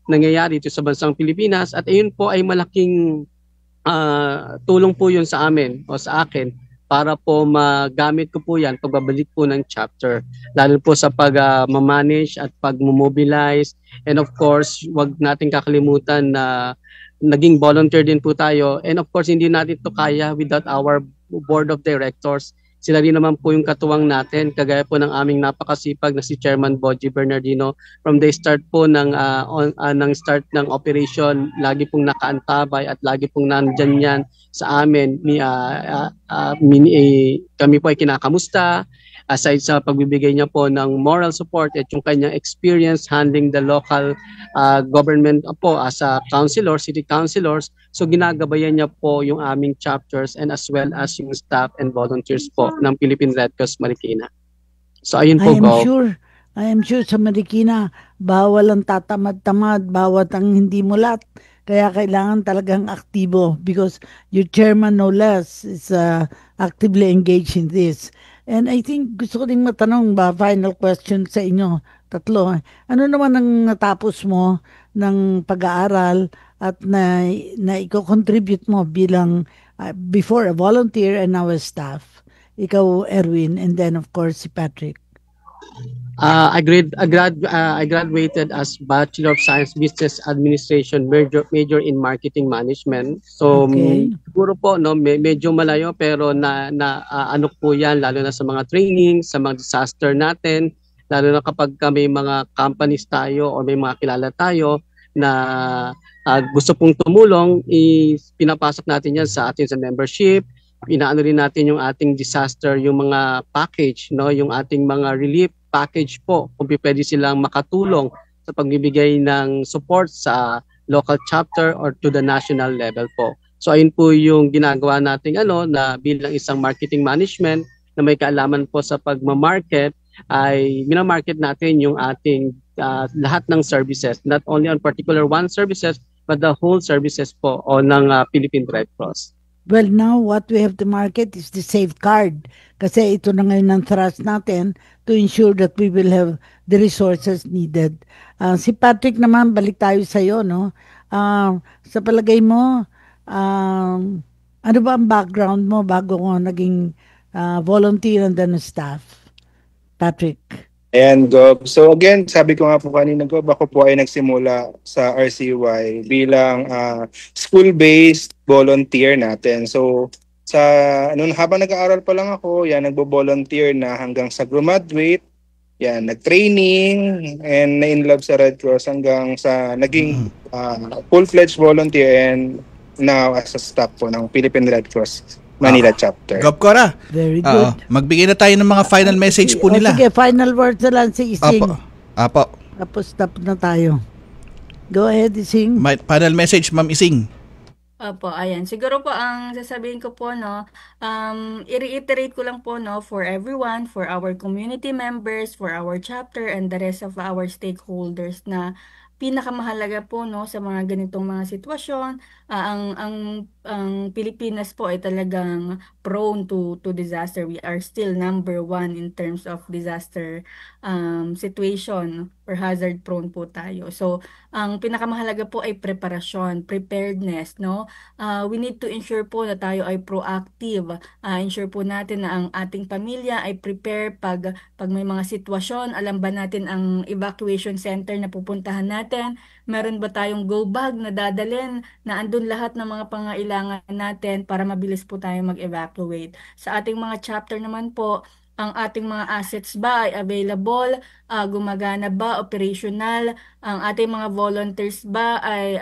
nangyayari dito sa bansang Pilipinas. At ayun po ay malaking tulong po yun sa amin o sa akin para po magamit ko po yan pagbabalik po ng chapter. Lalo po sa pag-manage at pag-mobilize. And of course, wag natin kakalimutan na naging volunteer din po tayo. And of course, hindi natin to kaya without our board of directors. Sila rin naman po yung katuwang natin, kagaya po ng aming napakasipag na si Chairman Boji Bernardino. From the start po ng start ng operation, lagi pong nakaantabay at lagi pong nandyan yan sa amin. Kami po ay kinakamusta. Aside sa pagbibigay niya po ng moral support at yung kanyang experience handling the local government po as a councilor, city councilors, so ginagabayan niya po yung aming chapters and as well as yung staff and volunteers po ng Philippine Red Cross Marikina. So ayun po, I am sure sa Marikina, bawal ang tatamad-tamad, bawat ang hindi mulat. Kaya kailangan talagang aktibo because your chairman no less is actively engaged in this. And I think gusto ko ding matanong final question sa inyo, tatlo. Ano naman ang natapos mo ng pag-aaral at na i-contribute mo bilang before a volunteer and now a staff? Ikaw, Erwin, and then of course si Patrick. I graduated as Bachelor of Science Business Administration, major in Marketing Management. So siguro po medyo malayo pero ano po 'yan lalo na sa mga training, sa mga disaster natin, lalo na kapag may mga companies tayo o may mga kilala tayo na gusto pong tumulong, pinapasok natin 'yan sa atin sa membership. Inaano rin natin yung ating disaster, yung mga package, yung ating mga relief package po, kung pwede silang makatulong sa pagbibigay ng support sa local chapter or to the national level po. So ayun po yung ginagawa nating na bilang isang marketing management na may kaalaman po sa pagmamarket, ay minamarket natin yung ating lahat ng services, not only on particular one services, but the whole services po ng Philippine Red Cross. Well, now what we have to market is the safeguard. Kasi ito na ngayon ang thrust natin to ensure that we will have the resources needed. Si Patrick naman, balik tayo sa iyo, no? Sa palagay mo, ano ba ang background mo bago ko naging volunteer and then staff? Patrick. And so again, sabi ko nga po kanina, ako po ay nagsimula sa RCY bilang school-based volunteer natin. So habang nag-aaral pa lang ako, nagbo-volunteer na hanggang sa graduate, nag-training and na-inlove sa Red Cross hanggang sa naging full-fledged volunteer and now as a staff po ng Philippine Red Cross Manila chapter. Gob Cora. Very good. Magbigay na tayo ng mga final message po nila. Sige, final words na lang si Ising. Apo. Tapos stop na tayo. Go ahead, Ising. Final message, Ma'am Ising. Opo, ayan. Siguro po ang sasabihin ko po, i-reiterate ko lang po, for everyone, for our community members, for our chapter, and the rest of our stakeholders na pinakamahalaga po sa mga ganitong mga sitwasyon, ang Pilipinas po ay talagang prone to disaster. We are still number 1 in terms of disaster situation or hazard prone po tayo. So, ang pinakamahalaga po ay preparasyon, preparedness, we need to ensure po na tayo ay proactive. Ensure po natin na ang ating pamilya ay prepare pag may mga sitwasyon, alam ba natin ang evacuation center na pupuntahan natin, meron ba tayong go bag na dadalhin na andun lahat ng mga pangailangan natin para mabilis po tayo mag-evacuate. Sa ating mga chapter naman po, ang ating mga assets ba ay available, gumagana ba, operational, ang ating mga volunteers ba ay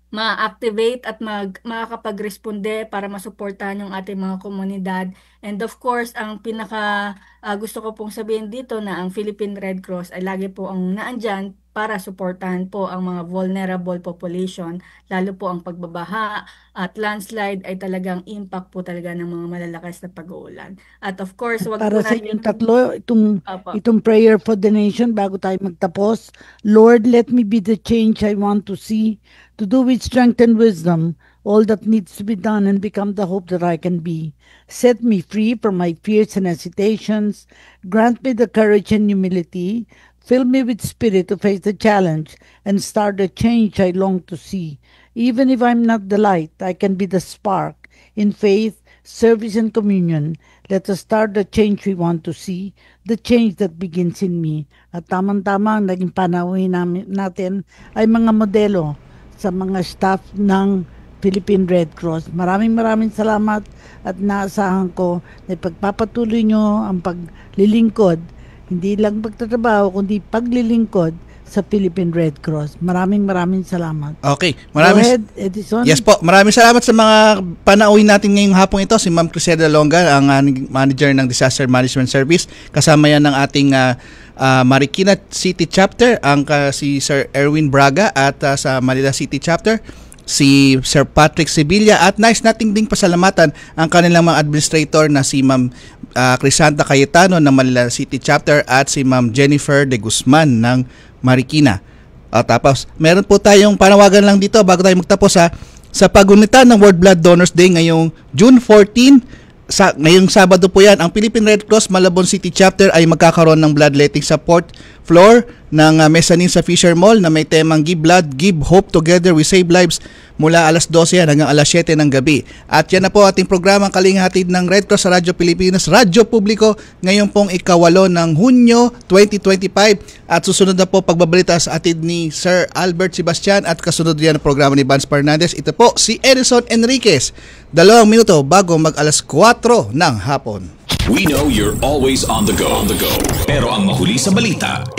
ma-activate at makakapag-responde para masuportahan yung ating mga komunidad. And of course, ang pinaka gusto ko pong sabihin dito na ang Philippine Red Cross ay lagi po ang naandyan para suportahan po ang mga vulnerable population, lalo po ang pagbabaha at landslide ay talagang impact po talaga ng mga malalakas na pag-uulan. At of course, wag Para po sa natin inyong tatlo, Apo. itong prayer for the nation bago tayo magtapos. Lord, let me be the change I want to see, to do with strength and wisdom all that needs to be done and become the hope that I can be. Set me free from my fears and hesitations. Grant me the courage and humility. Fill me with spirit to face the challenge and start the change I long to see. Even if I'm not the light, I can be the spark. In faith, service, and communion, let us start the change we want to see, the change that begins in me. At tamang-tama ang naging panauhin natin ay mga modelo sa mga staff ng Philippine Red Cross. Maraming salamat at naasahan ko na pagpapatuloy nyo ang paglilingkod, hindi lang pagtatrabaho, kundi paglilingkod sa Philippine Red Cross. Maraming salamat. Okay. Go ahead, Edison. Yes po. Maraming salamat sa mga panauhin natin ngayong hapong ito. Si Ma'am Criseda Longa, ang manager ng Disaster Management Service. Kasama yan ng ating Marikina City Chapter, ang si Sir Erwin Braga, at sa Manila City Chapter, si Sir Patrick Sevilla, at nice nating ding pasalamatan ang kanilang mga administrator na si Ma'am Crisanta Cayetano ng Manila City Chapter at si Ma'am Jennifer de Guzman ng Marikina. Tapos meron po tayong panawagan lang dito bago tayo magtapos sa pagunita ng World Blood Donors Day ngayong June 14. Ngayong Sabado po yan, ang Philippine Red Cross Malabon City Chapter ay magkakaroon ng bloodletting support floor ng mezzanine sa Fisher Mall na may temang Give Blood, Give Hope, Together We Save Lives mula alas 12 yan hanggang alas 7 ng gabi. At yan na po ating programang kalinghatid ng Red Cross sa Radyo Pilipinas, Radyo Publiko, ngayon pong ika-8 ng Hunyo 2025. At susunod na po pagbabalita sa atid ni Sir Albert Sebastian at kasunod yan ang programa ni Vance Fernandez. Ito po si Edison Enriquez. 2 minuto bago mag alas 4 ng hapon. We know you're always on the go. Pero ang mahuli sa balita